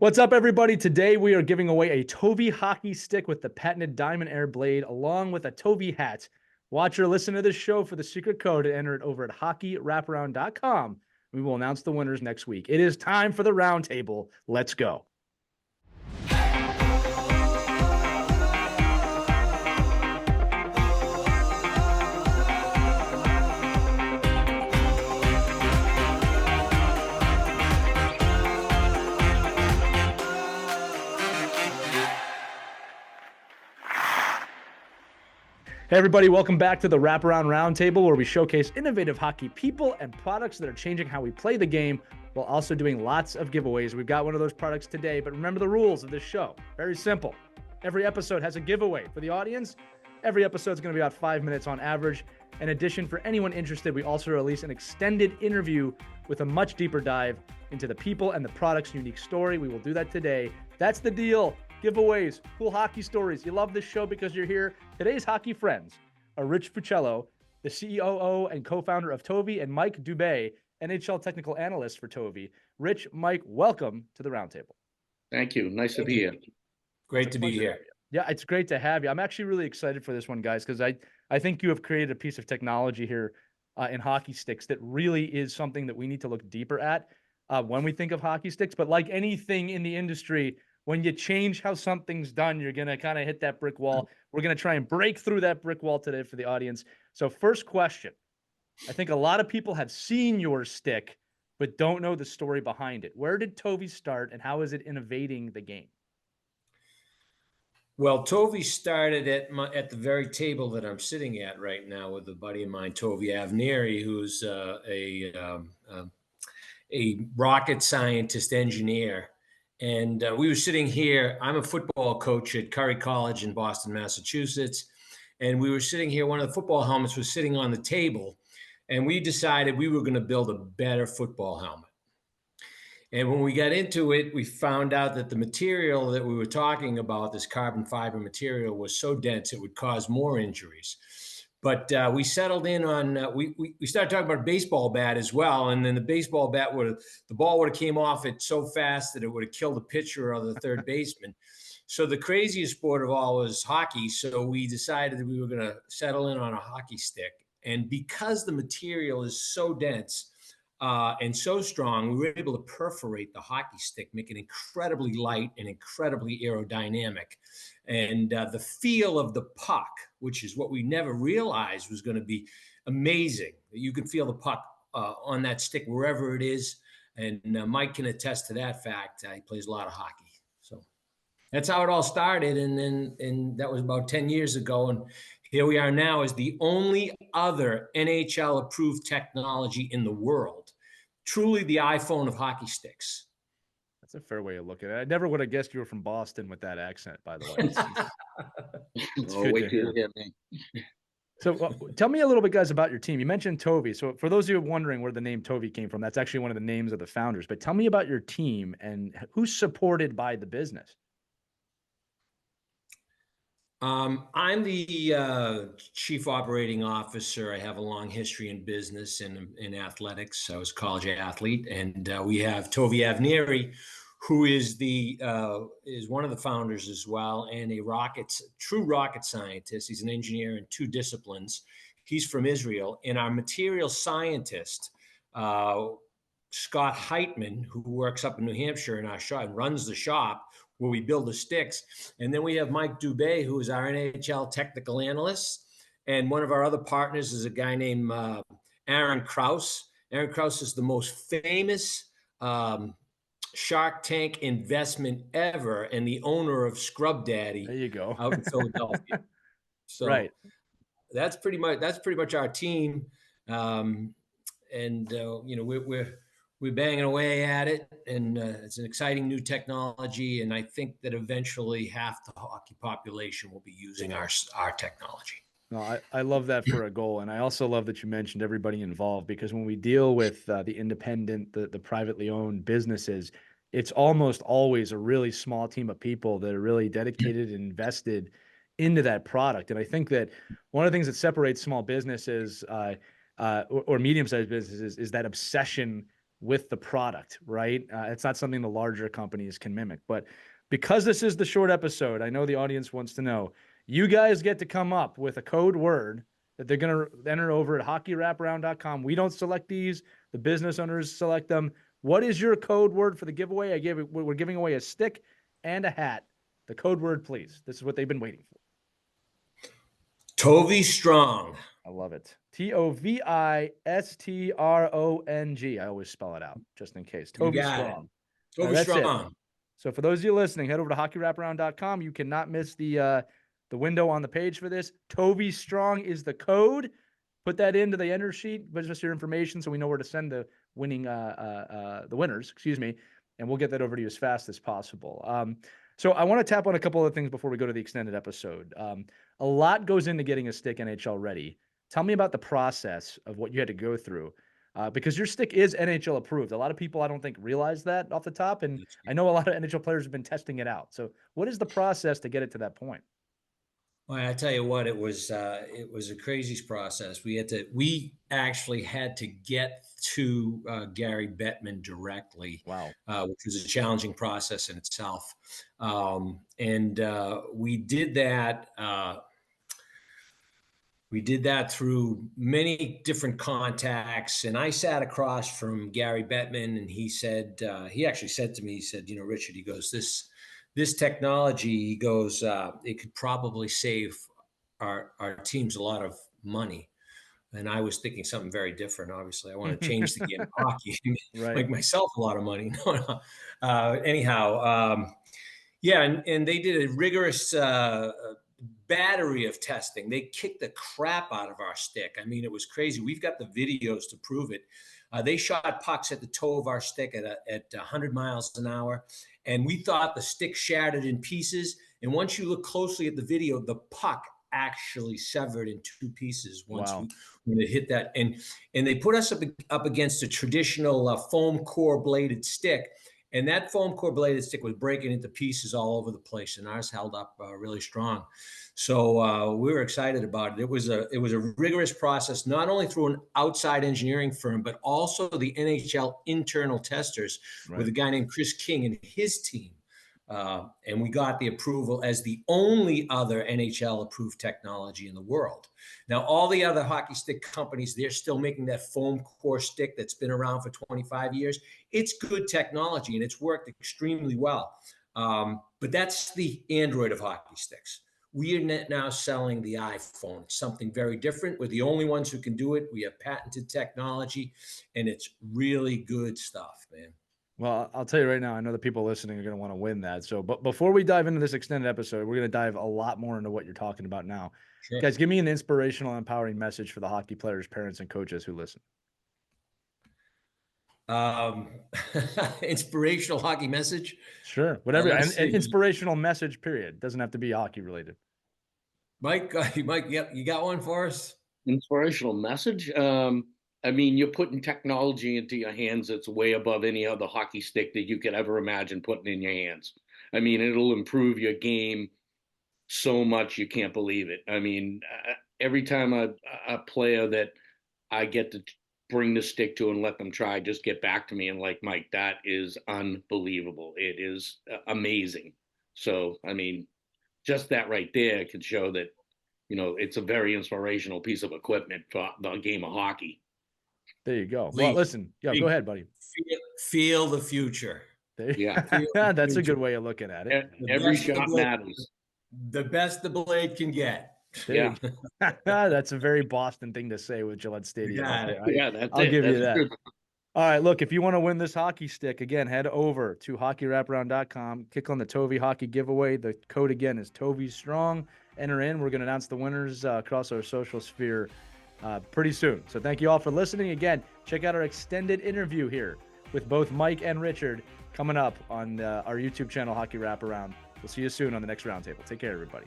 What's up, everybody? Today we are giving away a Tovi hockey stick with the patented DiamondAire BLADE, along with a Tovi hat. Watch or listen to this show for the secret code and enter it over at hockeywraparound.com. We will announce the winners next week. It is time for the roundtable. Let's go. Hey everybody, welcome back to the Wraparound Roundtable, where we showcase innovative hockey people and products that are changing how we play the game, while also doing lots of giveaways. We've got one of those products today, but remember the rules of this show. Very simple. Every episode has a giveaway for the audience. Every episode is going to be about 5 minutes on average. In addition, for anyone interested, we also release an extended interview with a much deeper dive into the people and the product's unique story. We will do that today. That's the deal. Giveaways, cool hockey stories. You love this show because you're here. Today's hockey friends are Rich Fucillo, the CEO and co-founder of Tovi, and Mike Dube, NHL Technical Analyst for Tovi. Rich, Mike, welcome to the Roundtable. Thank you. Nice to be here. Great to be here. Yeah, it's great to have you. I'm actually really excited for this one, guys, because I think you have created a piece of technology here in hockey sticks that really is something that we need to look deeper at when we think of hockey sticks. But like anything in the industry, when you change how something's done, you're going to kind of hit that brick wall. We're going to try and break through that brick wall today for the audience. So first question, I think a lot of people have seen your stick, but don't know the story behind it. Where did Tovi start and how is it innovating the game? Well, Tovi started at the very table that I'm sitting at right now with a buddy of mine, Tovi Avneri, who's a rocket scientist engineer. And we were sitting here. I'm a football coach at Curry College in Boston, Massachusetts. And we were sitting here. One of the football helmets was sitting on the table. And we decided we were going to build a better football helmet. And when we got into it, we found out that the material that we were talking about, this carbon fiber material, was so dense it would cause more injuries. But we settled in on, we started talking about a baseball bat as well. And then the baseball bat the ball would have came off it so fast that it would have killed the pitcher or the third baseman. So the craziest sport of all was hockey. So we decided that we were going to settle in on a hockey stick. And because the material is so dense and so strong, we were able to perforate the hockey stick, make it incredibly light and incredibly aerodynamic. And the feel of the puck, which is what we never realized was going to be amazing. You can feel the puck on that stick wherever it is. And Mike can attest to that fact. He plays a lot of hockey. So that's how it all started. And that was about 10 years ago. And here we are now as the only other NHL approved technology in the world. Truly the iPhone of hockey sticks. That's a fair way of looking at it. I never would have guessed you were from Boston with that accent, by the way. It's wait till you hear me. So tell me a little bit, guys, about your team. You mentioned Tovi. So for those of you wondering where the name Tovi came from, that's actually one of the names of the founders. But tell me about your team and who's supported by the business. I'm the chief operating officer. I have a long history in business and in athletics. I was a college athlete, and we have Tovi Avneri, who is is one of the founders as well, and a true rocket scientist. He's an engineer in 2 disciplines. He's from Israel, and our material scientist, Scott Heitman, who works up in New Hampshire in our shop and runs the shop where we build the sticks. And then we have Mike Dube, who is our NHL Technical Analyst. And one of our other partners is a guy named Aaron Krause. Aaron Krause is the most famous Shark Tank investment ever and the owner of Scrub Daddy. There you go. Out in Philadelphia. So right. That's pretty much our team. We're banging away at it, and it's an exciting new technology. And I think that eventually half the hockey population will be using our technology. No, I love that for a goal. And I also love that you mentioned everybody involved, because when we deal with the independent, the privately owned businesses, it's almost always a really small team of people that are really dedicated and invested into that product. And I think that one of the things that separates small businesses or medium-sized businesses is that obsession with the product, right? It's not something the larger companies can mimic. But because this is the short episode, I know the audience wants to know, you guys get to come up with a code word that they're going to enter over at hockeywraparound.com. We don't select these. The business owners select them. What is your code word for the giveaway? We're giving away a stick and a hat. The code word, please. This is what they've been waiting for. Tovi Strong. I love it. Tovistrong. I always spell it out just in case. Tovi Strong. Tovi Strong. It. So for those of you listening, head over to hockeywraparound.com. You cannot miss the window on the page for this. Tovi Strong is the code. Put that into the enter sheet, but just your information so we know where to send the winning the winners, and we'll get that over to you as fast as possible. So I want to tap on a couple of things before we go to the extended episode. A lot goes into getting a stick NHL ready. Tell me about the process of what you had to go through, because your stick is NHL approved. A lot of people, I don't think, realize that off the top, and I know a lot of NHL players have been testing it out. So what is the process to get it to that point? Well, I tell you what, it was a crazy process. We actually had to get to Gary Bettman directly. Wow. Which was a challenging process in itself. And we did that. We did that through many different contacts, and I sat across from Gary Bettman, and he actually said to me, he said, Richard, he goes, this technology, he goes, it could probably save our teams a lot of money. And I was thinking something very different. Obviously, I want to change the game of hockey, right. Make myself a lot of money. Anyhow, and they did a rigorous battery of testing. They kicked the crap out of our stick. I mean, it was crazy. We've got the videos to prove it. They shot pucks at the toe of our stick at 100 miles an hour. And we thought the stick shattered in pieces. And once you look closely at the video, the puck actually severed in two pieces when it hit that. And they put us up against a traditional foam core bladed stick. And that foam core bladed stick was breaking into pieces all over the place. And ours held up really strong. So we were excited about it. It was a rigorous process, not only through an outside engineering firm, but also the NHL internal testers with a guy named Chris King and his team. And we got the approval as the only other NHL approved technology in the world. Now, all the other hockey stick companies, they're still making that foam core stick that's been around for 25 years. It's good technology and it's worked extremely well. But that's the Android of hockey sticks. We are now selling the iPhone, something very different. We're the only ones who can do it. We have patented technology, and it's really good stuff, man. Well, I'll tell you right now, I know the people listening are going to want to win that. So, but before we dive into this extended episode, we're going to dive a lot more into what you're talking about now. Sure. Guys, give me an inspirational, empowering message for the hockey players, parents, and coaches who listen. Inspirational hockey message? Sure. Whatever. An inspirational message, period. Doesn't have to be hockey related. Mike, yep, you got one for us? Inspirational message? I mean, you're putting technology into your hands that's way above any other hockey stick that you could ever imagine putting in your hands. I mean, it'll improve your game so much you can't believe it. I mean, every time a player that I get to bring the stick to and let them try, just get back to me and like, Mike, that is unbelievable. It is amazing. So, I mean, just that right there could show that, it's a very inspirational piece of equipment for the game of hockey. There you go. Well, listen, go ahead, buddy. Feel the future. That's a good way of looking at it. Every shot matters. The best the blade can get. Yeah. That's a very Boston thing to say with Gillette Stadium. I'll give you that. All right, look, if you want to win this hockey stick, again, head over to hockeywraparound.com, click on the Tovi Hockey Giveaway. The code, again, is Tovi Strong. Enter in. We're going to announce the winners across our social sphere pretty soon. So thank you all for listening. Again, check out our extended interview here with both Mike and Richard coming up on our YouTube channel, Hockey Wraparound. We'll see you soon on the next roundtable. Take care, everybody.